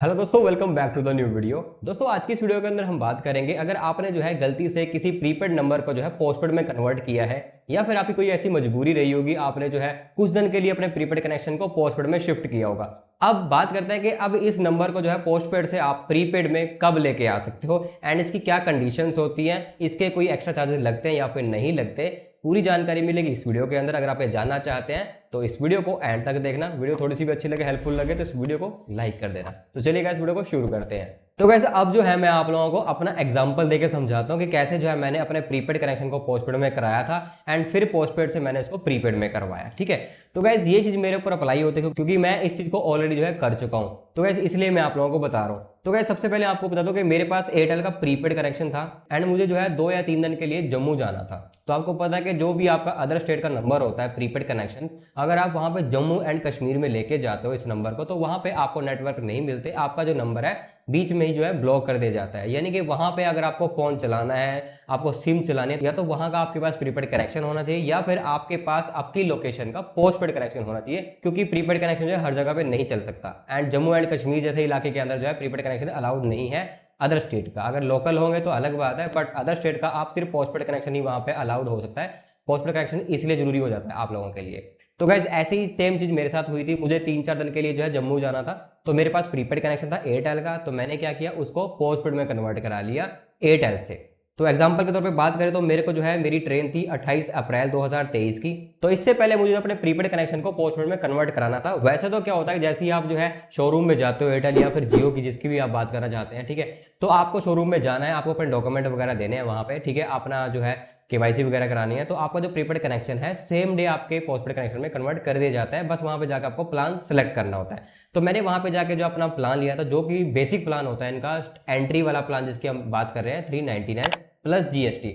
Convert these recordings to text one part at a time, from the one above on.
Hello दोस्तों, welcome back to the new video. दोस्तों, आज की इस वीडियो के अंदर हम बात करेंगे, अगर आपने जो है गलती से किसी प्रीपेड नंबर को जो है पोस्टपेड में कन्वर्ट किया है या फिर आपकी कोई ऐसी मजबूरी रही होगी, आपने जो है कुछ दिन के लिए अपने प्रीपेड कनेक्शन को पोस्टपेड में शिफ्ट किया होगा। अब बात करते हैं कि अब इस नंबर को जो है पोस्टपेड से आप प्रीपेड में कब लेके आ सकते हो एंड इसकी क्या कंडीशंस होती हैं, इसके कोई एक्स्ट्रा चार्जेस लगते हैं या फिर नहीं लगते। पूरी जानकारी मिलेगी इस वीडियो के अंदर। अगर आप ये जानना चाहते हैं तो इस वीडियो को एंड तक देखना। वीडियो थोड़ी सी भी अच्छी लगे, हेल्पफुल लगे तो इस वीडियो को लाइक कर देना। तो चलिए गाइस, वीडियो को शुरू करते हैं। तो वैसे अब जो है मैं आप लोगों को अपना एग्जांपल देकर समझाता हूं कि कैसे जो है मैंने अपने प्रीपेड कनेक्शन को पोस्टपेड में कराया था एंड फिर पोस्टपेड से मैंने इसको प्रीपेड में करवाया। ठीक है, तो गाइस ये चीज मेरे ऊपर अप्लाई होती है क्योंकि मैं इस चीज को ऑलरेडी जो है कर चुका हूं। तो गाइस इसलिए मैं आप लोगों को बता रहा हूं। तो गाइस सबसे पहले आपको बता दूं कि मेरे पास एयरटेल का प्रीपेड कनेक्शन था एंड मुझे जो है 2 या 3 दिन के लिए जम्मू जाना था। तो आपको पता है कि जो भी आपका अदर स्टेट का नंबर होता है प्रीपेड कनेक्शन, अगर आप वहां पे जम्मू एंड कश्मीर में लेके जाते हो इस नंबर को, तो वहां पे आपको नेटवर्क नहीं मिलते। आपका जो नंबर है बीच में ही जो है ब्लॉक कर दिया जाता है। यानी कि वहां पे अगर आपको फोन चलाना है, आपको सिम चलानी है, या तो वहां का आपके पास प्रीपेड कनेक्शन होना चाहिए या फिर आपके पास आपकी लोकेशन का पोस्टपेड कनेक्शन होना चाहिए, क्योंकि प्रीपेड कनेक्शन जो है हर जगह पे नहीं चल सकता। एंड जम्मू एंड कश्मीर जैसे इलाके के अंदर जो है प्रीपेड कनेक्शन अलाउड नहीं है अदर स्टेट का। अगर लोकल होंगे तो अलग बात है, बट अदर स्टेट का आप सिर्फ पोस्टपेड कनेक्शन ही वहां पे अलाउड हो सकता है। पोस्टपेड कनेक्शन इसलिए जरूरी हो जाता है आप लोगों के लिए। तो गाइस ऐसे ही सेम चीज मेरे साथ हुई थी। मुझे 3-4 दिन के लिए जो है जम्मू जाना था, तो मेरे पास प्रीपेड कनेक्शन था एयरटेल का। तो मैंने क्या किया, उसको पोस्टपेड में कन्वर्ट करा लिया एयरटेल से। तो एग्जांपल के तौर पे बात करें तो मेरे को जो है मेरी ट्रेन थी 28 अप्रैल 2023 की। तो इससे पहले मुझे अपने प्रीपेड कनेक्शन को पोस्टपेड में कन्वर्ट कराना था। वैसे तो क्या होता है, जैसे ही आप जो है शोरूम में जाते हो एयरटेल या फिर जियो की, जिसकी भी आप बात करना चाहते हैं, ठीक है, तो आपको शोरूम में जाना है, आपको अपने डॉक्यूमेंट वगैरह देने हैं वहां पे, ठीक है, अपना जो है केवाईसी वगैरह करानी है। तो आपका जो प्रीपेड कनेक्शन है सेम डे आपके पोस्टपेड कनेक्शन में कन्वर्ट कर दिया जाता है। बस वहां पे जाकर आपको प्लान सेलेक्ट करना होता है। तो मैंने वहां पे जाके जो अपना प्लान लिया था, जो कि बेसिक प्लान होता है इनका, एंट्री वाला प्लान जिसकी हम बात कर रहे हैं, 399 प्लस जीएसटी।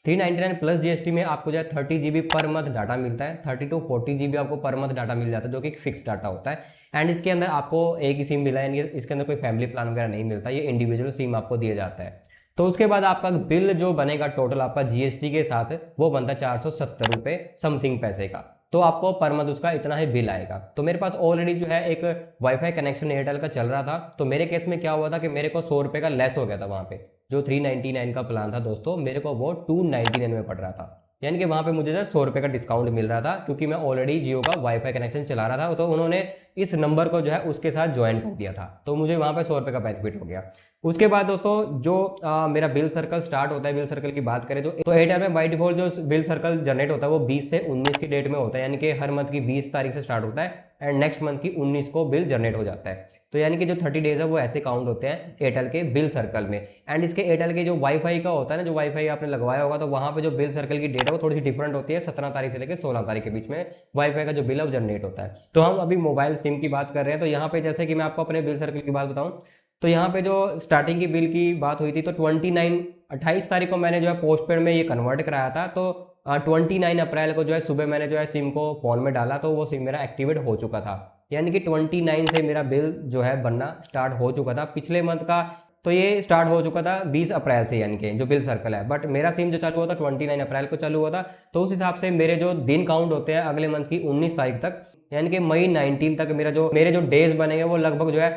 399 प्लस जीएसटी में आपको जो है 30 GB पर मंथ डाटा मिलता है। 30 to 40 GB आपको पर मंथ डाटा मिल जाता है, जो कि फिक्स डाटा होता है। एंड इसके अंदर आपको एक ही सिम मिला है, इसके अंदर कोई फैमिली प्लान वगैरह नहीं मिलता, ये इंडिविजुअल सिम आपको दिया जाता है। तो उसके बाद आपका बिल जो बनेगा टोटल आपका जीएसटी के साथ, वो बनता है 470 रुपए समथिंग पैसे का। तो आपको पर मंथ उसका इतना ही बिल आएगा। तो मेरे पास ऑलरेडी जो है एक वाईफाई कनेक्शन एयरटेल का चल रहा था। तो मेरे केस में क्या हुआ था कि मेरे को 100 रुपए का लेस हो गया था वहां पे। जो 399 का प्लान था दोस्तों, मेरे को वो 299 में पड़ रहा था। यानी कि वहां पे मुझे 100 रुपए का डिस्काउंट मिल रहा था, क्योंकि मैं ऑलरेडी जियो का वाईफाई कनेक्शन चला रहा था। तो उन्होंने इस नंबर को जो है उसके साथ ज्वाइन कर दिया था, तो मुझे वहां पे 100 रुपए का बेनिफिट हो गया। उसके बाद दोस्तों जो मेरा बिल सर्कल स्टार्ट होता है, बिल सर्कल की बात करें तो एयरटेल में बाई डिफॉल्ट जो बिल सर्कल जनरेट होता है वो 20 से 19 की डेट में होता है। यानी कि हर मंथ की 20 तारीख से स्टार्ट होता है एंड नेक्स्ट मंथ की 19 को बिल जनरेट हो जाता है। तो यानी कि जो 30 डेज है वो ऐसे काउंट होते हैं एयरटेल के बिल सर्कल में। एंड इसके एयरटेल के जो वाईफाई का होता है ना, जो वाईफाई आपने लगवाया होगा, तो वहां पे जो बिल सर्कल की डेट है वो थोड़ी सी डिफरेंट होती है। 17 तारीख से लेकर 16 तारीख के बीच में वाईफाई का जो बिल है वो जनरेट होता है। तो हम अभी मोबाइल सिम की बात कर रहे हैं। तो यहाँ पे जैसे कि मैं आपको अपने बिल सर्कल की बात बताऊं, तो यहाँ पे जो स्टार्टिंग की बिल की बात हुई थी, तो 28 तारीख को मैंने जो है पोस्टपेड में ये कन्वर्ट कराया था। तो 29 अप्रैल को जो है सुबह मैंने जो है सिम को फोन में डाला, तो वो सिम मेरा एक्टिवेट हो चुका था। यानी कि 29 से मेरा बिल जो है बनना स्टार्ट हो चुका था पिछले मंथ का। तो ये स्टार्ट हो चुका था 20 अप्रैल से, यानी कि जो बिल सर्कल है। बट मेरा सिम जो चालू हुआ था 29 अप्रैल को चालू हुआ था। तो उस हिसाब से मेरे जो दिन काउंट होते हैं अगले मंथ की 19 तारीख तक, यानी कि मई 19 तक मेरे जो डेज बनेंगे वो लगभग जो है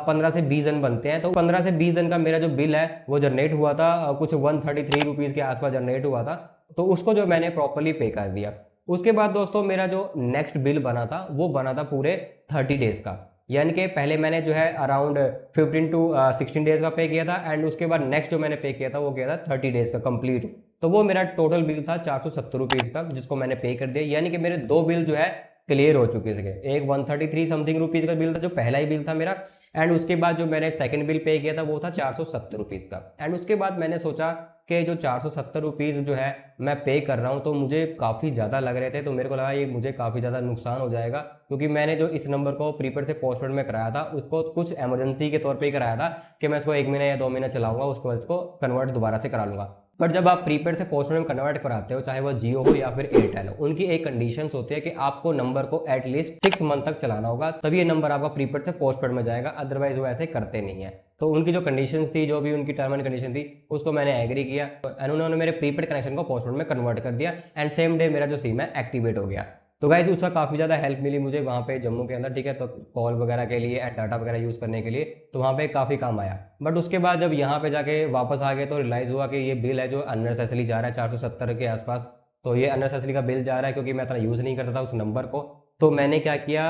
15 से 20 दिन बनते हैं। तो 15 से 20 दिन का मेरा जो बिल है वो जनरेट हुआ था, कुछ 133 रुपीज के आसपास जनरेट हुआ था। तो उसको जो मैंने प्रॉपरली पे कर दिया। उसके बाद दोस्तों मेरा जो नेक्स्ट बिल बना था वो बना था पूरे 30 डेज का। यानी कि पहले मैंने जो है अराउंड 15 to 16 डेज का पे किया था एंड उसके बाद नेक्स्ट जो मैंने पे किया था वो किया था 30 डेज का कंप्लीट। तो वो मेरा टोटल बिल था 470 रुपीज का, जिसको मैंने पे कर दिया। यानी कि मेरे 2 बिल जो है क्लियर हो चुके थे। एक 133 समथिंग रुपीज का बिल था, जो पहला ही बिल था मेरा। एंड उसके बाद जो मैंने सेकंड बिल पे किया था वो था 470 रुपीज का। एंड उसके बाद मैंने सोचा कि जो 470 रुपीज जो है मैं पे कर रहा हूँ, तो मुझे काफ़ी ज़्यादा लग रहे थे। तो मेरे को लगा ये मुझे काफ़ी ज़्यादा नुकसान हो जाएगा, क्योंकि मैंने जो इस नंबर को प्रीपेड से पोस्टपेड में कराया था उसको कुछ इमरजेंसी के तौर पे ही कराया था कि मैं इसको 1 महीना या 2 महीना चलाऊंगा, उसके बाद इसको कन्वर्ट दोबारा से करा लूंगा। बट जब आप प्रीपेड से पोस्टपेड में कन्वर्ट कराते हो, चाहे वो जियो हो या फिर एयरटेल हो, उनकी एक कंडीशंस होती है कि आपको नंबर को एटलीस्ट 6 मंथ तक चलाना होगा, तभी ये नंबर आपका प्रीपेड से पोस्टपेड में जाएगा। अदरवाइज वो ऐसे करते नहीं है। तो उनकी जो कंडीशंस थी, जो भी उनकी टर्म एंड कंडीशन थी, उसको मैंने एग्री किया एंड उन्होंने मेरे प्रीपेड कनेक्शन को पोस्टपेड में कन्वर्ट कर दिया एंड सेम डे मेरा जो सिम है एक्टिवेट हो गया। तो गाइस उसका काफ़ी ज़्यादा हेल्प मिली मुझे वहाँ पे जम्मू के अंदर, ठीक है, तो कॉल वगैरह के लिए एंड डाटा वगैरह यूज़ करने के लिए, तो वहाँ पे काफ़ी काम आया। बट उसके बाद जब यहाँ पे जाके वापस आ गए तो रियलाइज़ हुआ कि ये बिल है जो अननेसेसरी जा रहा है 470 के आसपास। तो ये अननेसेसरी का बिल जा रहा है क्योंकि मैं इतना यूज़ नहीं करता था उस नंबर को। तो मैंने क्या किया,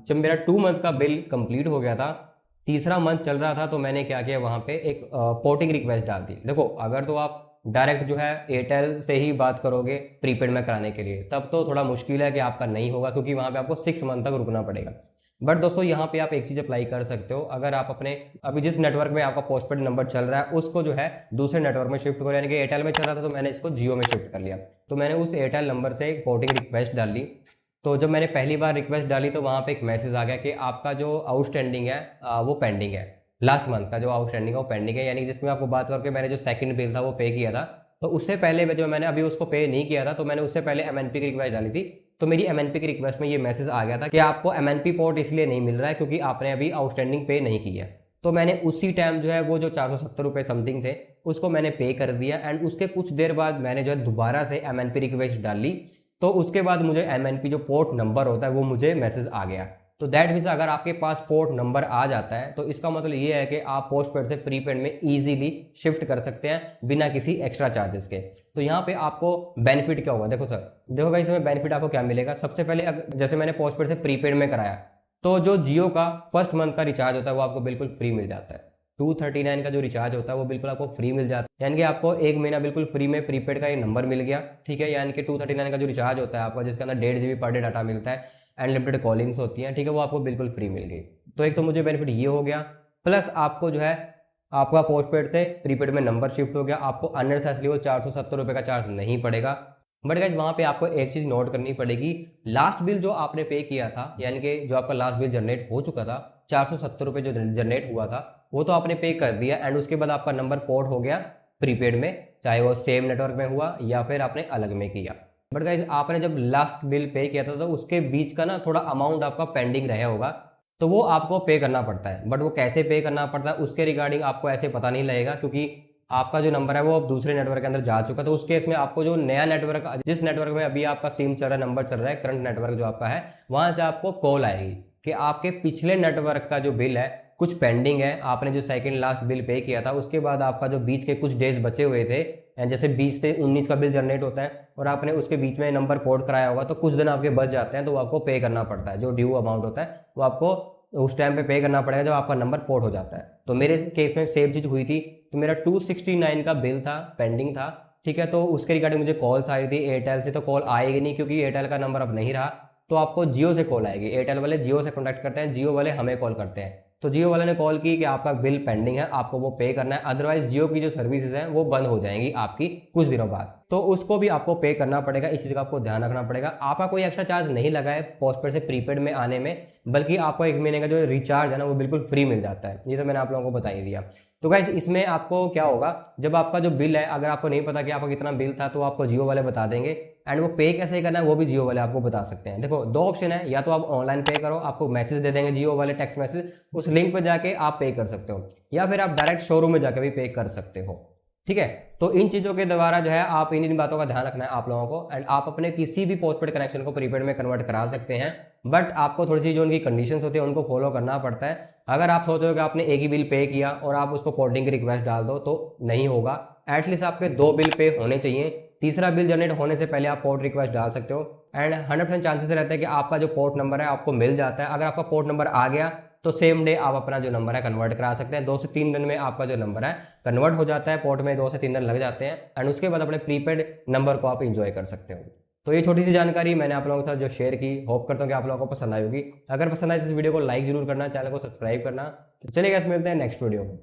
जब मेरा 2 मंथ का बिल कंप्लीट हो गया था, तीसरा मंथ चल रहा था, तो मैंने क्या किया वहाँ पे एक पोर्टिंग रिक्वेस्ट डाल दी। देखो अगर तो आप डायरेक्ट जो है एयरटेल से ही बात करोगे प्रीपेड में कराने के लिए, तब तो थोड़ा मुश्किल है कि आपका नहीं होगा, क्योंकि वहाँ पे आपको 6 मंथ तक रुकना पड़ेगा। बट दोस्तों यहाँ पे आप एक चीज़ अप्लाई कर सकते हो, अगर आप अपने अभी जिस नेटवर्क में आपका पोस्टपेड नंबर चल रहा है उसको जो है दूसरे नेटवर्क में शिफ्ट करो, यानी कि एयरटेल में चल रहा था तो मैंने इसको जियो में शिफ्ट कर लिया। तो मैंने उस एयरटेल नंबर से एक पोर्टिंग रिक्वेस्ट डाल ली। तो जब मैंने पहली बार रिक्वेस्ट डाली तो वहाँ पे एक मैसेज आ गया कि आपका जो आउटस्टैंडिंग है वो पेंडिंग है। लास्ट मंथ का जो आउटस्टैंडिंग है वो पेंडिंग है, यानी जिसमें आपको बात करके मैंने जो सेकंड बिल था वो पे किया था, तो उससे पहले जो मैंने अभी उसको पे नहीं किया था, तो मैंने उससे पहले एमएनपी की रिक्वेस्ट डाली थी। तो मेरी एमएनपी की रिक्वेस्ट में ये मैसेज आ गया था कि आपको एमएनपी पोर्ट इसलिए नहीं मिल रहा है क्योंकि आपने अभी आउटस्टैंडिंग पे नहीं किया। तो मैंने उसी टाइम जो है वो जो 470 रुपये समथिंग थे उसको मैंने पे कर दिया, एंड उसके कुछ देर बाद मैंने जो है दोबारा से एमएनपी रिक्वेस्ट डाली। तो उसके बाद मुझे एमएनपी जो पोर्ट नंबर होता है वो मुझे मैसेज आ गया। तो दैट मीन्स अगर आपके पास पोर्ट नंबर आ जाता है तो इसका मतलब ये है कि आप पोस्टपेड से प्रीपेड में इजीली शिफ्ट कर सकते हैं बिना किसी एक्स्ट्रा चार्जेस के। तो यहाँ पे आपको बेनिफिट क्या होगा, देखो सर, देखो भाई इसमें बेनिफिट आपको क्या मिलेगा। सबसे पहले जैसे मैंने पोस्टपेड से प्रीपेड में कराया, तो जो जियो का फर्स्ट मंथ का रिचार्ज होता है वो आपको बिल्कुल फ्री मिल जाता है। 239 का जो रिचार्ज होता है वो बिल्कुल आपको फ्री मिल जाता है, यानी कि आपको एक महीना बिल्कुल फ्री में प्रीपेड का ये नंबर मिल गया, ठीक है। यानी कि 239 का जो रिचार्ज होता है आपका, जिसके अंदर 1.5 GB पर डे डाटा मिलता है, अनलिमिटेड कॉलिंग्स होती हैं, ठीक है, वो आपको बिल्कुल फ्री मिल गई। तो एक तो मुझे बेनिफिट ये हो गया, प्लस आपको जो है आपका पोस्टपेड से प्रीपेड में नंबर शिफ्ट हो गया, आपको अननेसेसरी वो 470 रुपये का चार्ज नहीं पड़ेगा। बट गाइज वहाँ पे आपको एक चीज़ नोट करनी पड़ेगी, लास्ट बिल जो आपने पे किया था, यानी कि जो आपका लास्ट बिल जनरेट हो चुका था 470 रुपये जो जनरेट हुआ था वो तो आपने पे कर दिया, एंड उसके बाद आपका नंबर पोर्ट हो गया प्रीपेड में, चाहे वो सेम नेटवर्क में हुआ या फिर आपने अलग में किया। बट गाइज आपने जब लास्ट बिल पे किया था तो उसके बीच का ना थोड़ा अमाउंट आपका पेंडिंग रहा होगा, तो वो आपको पे करना पड़ता है। बट वो कैसे पे करना पड़ता है उसके रिगार्डिंग आपको ऐसे पता नहीं लगेगा, क्योंकि आपका जो नंबर है वो अब दूसरे नेटवर्क के अंदर जा चुका है। तो उस केस में आपको जो नया नेटवर्क, जिस नेटवर्क में अभी आपका सिम चल रहा है, नंबर चल रहा है, करंट नेटवर्क जो आपका है, वहां से आपको कॉल आएगी कि आपके पिछले नेटवर्क का जो बिल है कुछ पेंडिंग है, आपने जो सेकंड लास्ट बिल पे किया था उसके बाद आपका जो बीच के कुछ डेज बचे हुए थे, जैसे 20 से 19 का बिल जनरेट होता है और आपने उसके बीच में नंबर पोर्ट कराया होगा, तो कुछ दिन आपके बच जाते हैं, तो वो आपको पे करना पड़ता है। जो ड्यू अमाउंट होता है वो आपको उस टाइम पे करना पड़ेगा जब आपका नंबर पोर्ट हो जाता है। तो मेरे केस में सेम चीज हुई थी, तो मेरा 269 का बिल था, पेंडिंग था, ठीक है। तो उसके रिगार्डिंग मुझे कॉल आई थी एयरटेल से, तो कॉल आएगी नहीं क्योंकि एयरटेल का नंबर अब नहीं रहा, तो आपको जियो से कॉल आएगी। एयरटेल वाले जियो से कॉन्टैक्ट करते हैं, जियो वाले हमें कॉल करते हैं। तो जियो वाले ने कॉल की कि आपका बिल पेंडिंग है, आपको वो पे करना है, अदरवाइज जियो की जो सर्विसेज हैं वो बंद हो जाएंगी आपकी कुछ दिनों बाद, तो उसको भी आपको पे करना पड़ेगा। इस चीज का आपको ध्यान रखना पड़ेगा। आपका कोई एक्स्ट्रा चार्ज नहीं लगा है पोस्टपेड से प्रीपेड में आने में, बल्कि आपको एक महीने का जो रिचार्ज है ना वो बिल्कुल फ्री मिल जाता है। ये तो मैंने आप लोगों को बता ही दिया। तो गाइस इसमें आपको क्या होगा, जब आपका जो बिल है, अगर आपको नहीं पता कि आपका कितना बिल था, तो आपको जियो वाले बता देंगे, एंड वो पे कैसे करना है वो भी जियो वाले आपको बता सकते हैं। देखो दो ऑप्शन है, या तो आप ऑनलाइन पे करो, आपको मैसेज दे देंगे जियो वाले, टेक्स्ट मैसेज, उस लिंक पर जाके आप पे कर सकते हो, या फिर आप डायरेक्ट शोरूम में जाकर भी पे कर सकते हो, ठीक है। तो इन चीजों के द्वारा जो है आप इन बातों का ध्यान रखना है आप लोगों को, एंड आप अपने किसी भी पोस्टपेड कनेक्शन को प्रीपेड में कन्वर्ट करा सकते हैं। बट आपको थोड़ी सी जो उनकी कंडीशंस होती है उनको फॉलो करना पड़ता है। अगर आप सोच रहे हो कि आपने एक ही बिल पे किया और आप उसको पोर्टिंग की रिक्वेस्ट डाल दो, तो नहीं होगा। एटलीस्ट आपके 2 बिल पे होने चाहिए, तीसरा बिल जनरेट होने से पहले आप पोर्ट रिक्वेस्ट डाल सकते हो, एंड 100% चांसेस रहते हैं कि आपका जो पोर्ट नंबर है आपको मिल जाता है। अगर आपका पोर्ट नंबर आ गया तो सेम डे आप अपना जो नंबर है कन्वर्ट करा सकते हैं। 2 से 3 दिन में आपका जो नंबर है कन्वर्ट हो जाता है, पोर्ट में 2 से 3 दिन लग जाते हैं, एंड उसके बाद अपने प्रीपेड नंबर को आप इंजॉय कर सकते हो। तो ये छोटी सी जानकारी मैंने आप लोगों के साथ जो शेयर की, होप करता हूँ कि आप लोगों को पसंद आई होगी। अगर पसंद आए तो इस वीडियो को लाइक जरूर करना, चैनल को सब्सक्राइब करना। तो चलिए गाइस मिलते हैं नेक्स्ट वीडियो में।